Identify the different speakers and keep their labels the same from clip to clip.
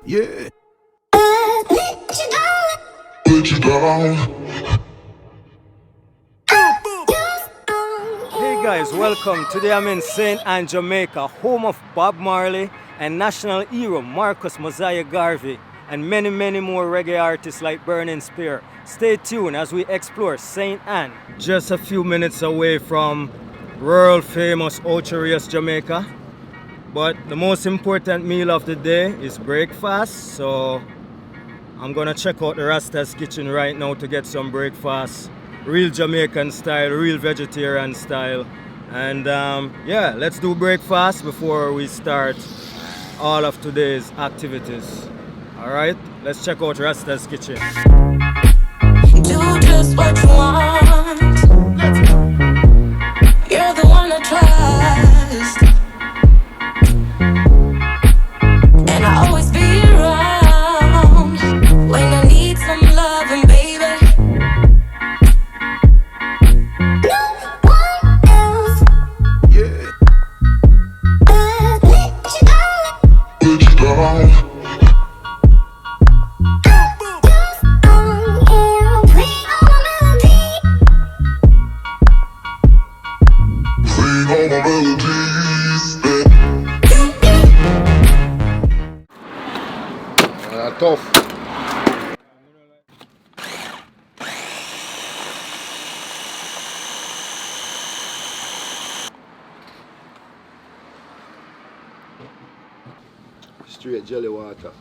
Speaker 1: Yeah. Let you down.
Speaker 2: Hey guys, welcome. Today I'm in St. Anne, Jamaica, home of Bob Marley and national hero Marcus Mosiah Garvey, and many more reggae artists like Burning Spear. Stay tuned as we explore St. Anne. Just a few minutes away from world famous Ocho Rios Jamaica. But the most important meal of the day is breakfast, so I'm gonna check out the Rasta's kitchen right now to get some breakfast. Real Jamaican style, real vegetarian style. And yeah, let's do breakfast before we start all of today's activities. Alright, let's check out Rasta's kitchen.
Speaker 3: Do just what you want. You're the one I trust, and I always be around when I need some loving, baby. No one else.
Speaker 1: Yeah.
Speaker 3: Let you down.
Speaker 1: Let you down. Sing all my melodies. Tough. Straight jelly water.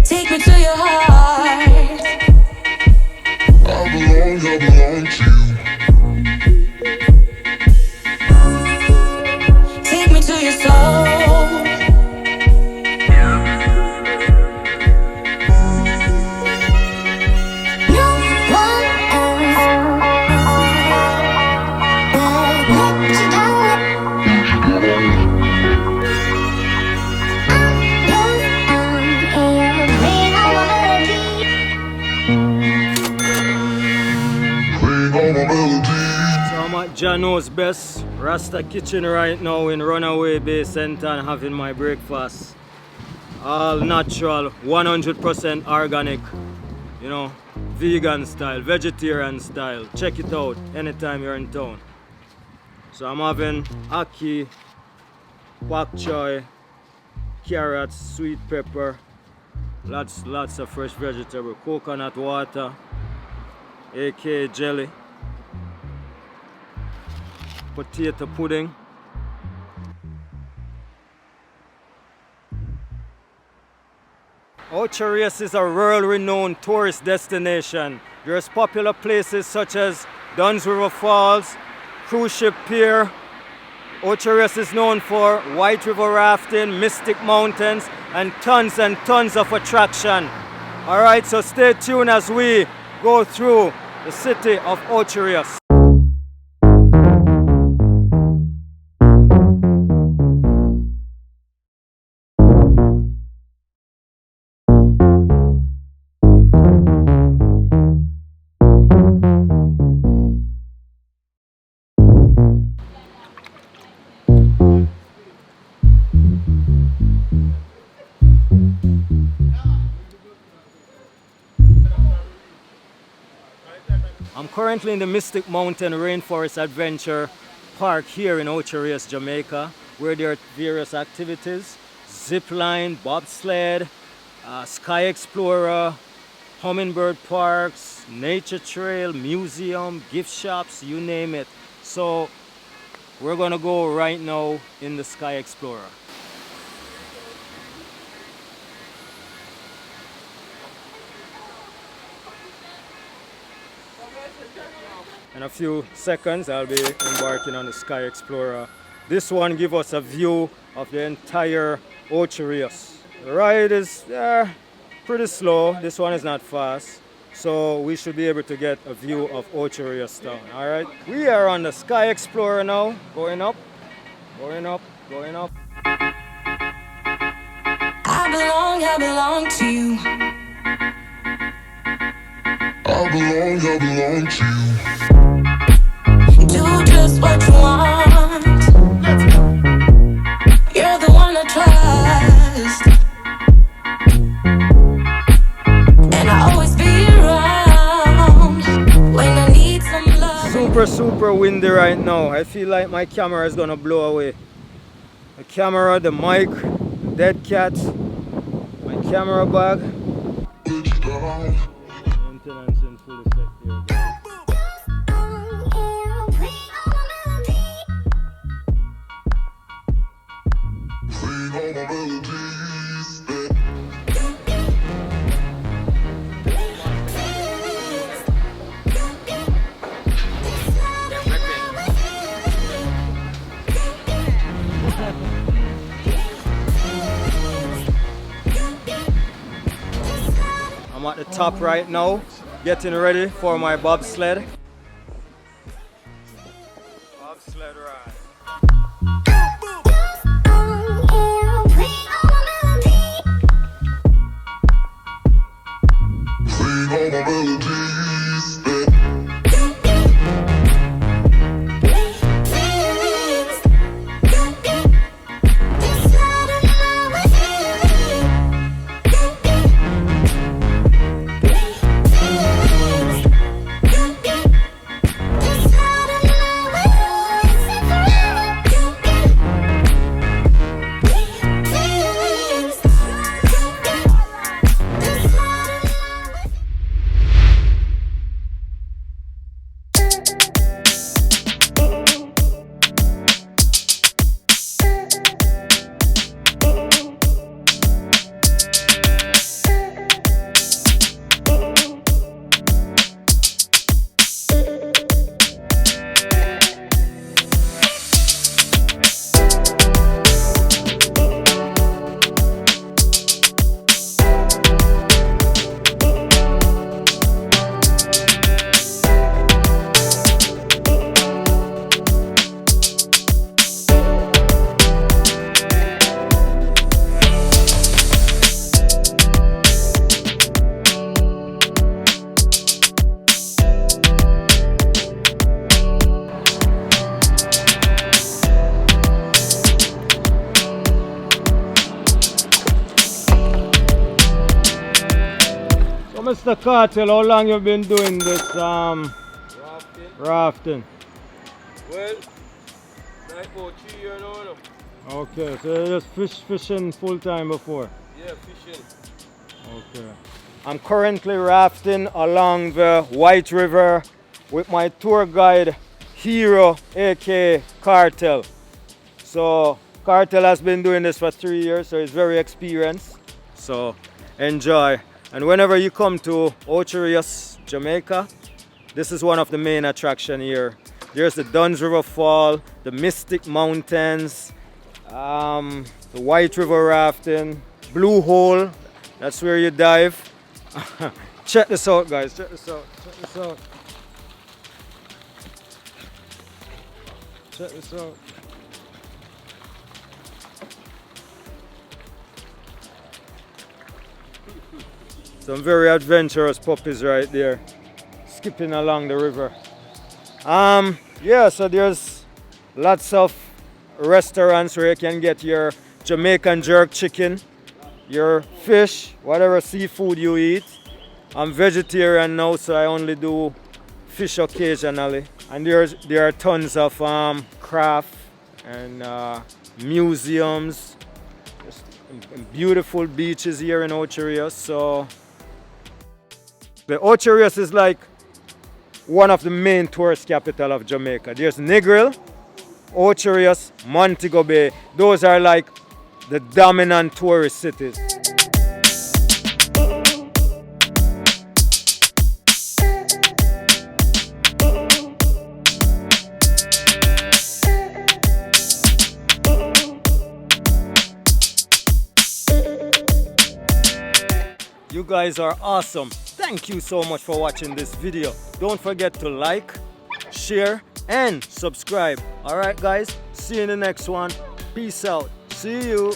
Speaker 3: Take me to your heart.
Speaker 1: I belong to you.
Speaker 3: Take me to your soul. No one else. Let you down.
Speaker 1: Sing all my melodies.
Speaker 2: So I'm at Jano's Best Rasta kitchen right now in Runaway Bay Center and having my breakfast. All natural, 100% organic, you know, vegan style, vegetarian style. Check it out anytime you're in town. So I'm having ackee, pak choy, carrots, sweet pepper, lots of fresh vegetable, coconut water, aka jelly, potato pudding. Ocho Rios is a world-renowned tourist destination. There's popular places such as Duns River Falls, Cruise Ship Pier. Ocho Rios is known for White River Rafting, Mystic Mountains, and tons of attraction. Alright, so stay tuned as we go through the city of Ocho Rios. I'm currently in the Mystic Mountain Rainforest Adventure Park here in Ocho Rios, Jamaica, where there are various activities: zip line, bobsled, sky explorer, hummingbird parks, nature trail, museum, gift shops, you name it. So we're gonna go right now in the sky explorer. In a few seconds, I'll be embarking on the Sky Explorer. This one gives us a view of the entire Ocho Rios. The ride is pretty slow. This one is not fast. So we should be able to get a view of Ocho Rios town. All right. We are on the Sky Explorer now. Going up, going up, going up.
Speaker 3: I belong to you.
Speaker 1: I belong to you.
Speaker 3: do just what you want. You're the one I trust, and I always be around when I need some love.
Speaker 2: Super windy right now. I feel like my camera is gonna blow away. The camera, the mic, the dead cat, my camera bag. Maintenance in full effect here, guys.
Speaker 1: Sing all my melodies.
Speaker 2: I'm at the top right now, getting ready for my bobsled. Bobsled ride.
Speaker 1: Sing all my melodies.
Speaker 2: Mr. Cartel, how long you been doing this rafting?
Speaker 4: Well, like about 3 years now.
Speaker 2: Okay, so you just fishing full time before?
Speaker 4: Yeah, fishing.
Speaker 2: Okay. I'm currently rafting along the White River with my tour guide Hero, aka Cartel. So Cartel has been doing this for 3 years, so he's very experienced. So enjoy. And whenever you come to Ocho Rios, Jamaica, this is one of the main attractions here. There's the Duns River Fall, the Mystic Mountains, the White River Rafting, Blue Hole, that's where you dive. Check this out, guys, check this out, check this out. Check this out. Some very adventurous puppies right there, skipping along the river. Yeah, so there's lots of restaurants where you can get your Jamaican jerk chicken, your fish, whatever seafood you eat. I'm vegetarian now, so I only do fish occasionally. And there are tons of craft and museums, and beautiful beaches here in Ocho Rios. So the Ocho Rios is like one of the main tourist capital of Jamaica. There's Negril, Ocho Rios, Montego Bay. Those are like the dominant tourist cities. You guys are awesome. Thank you so much for watching this video. Don't forget to like, share, and subscribe. Alright guys, see you in the next one. Peace out. See you.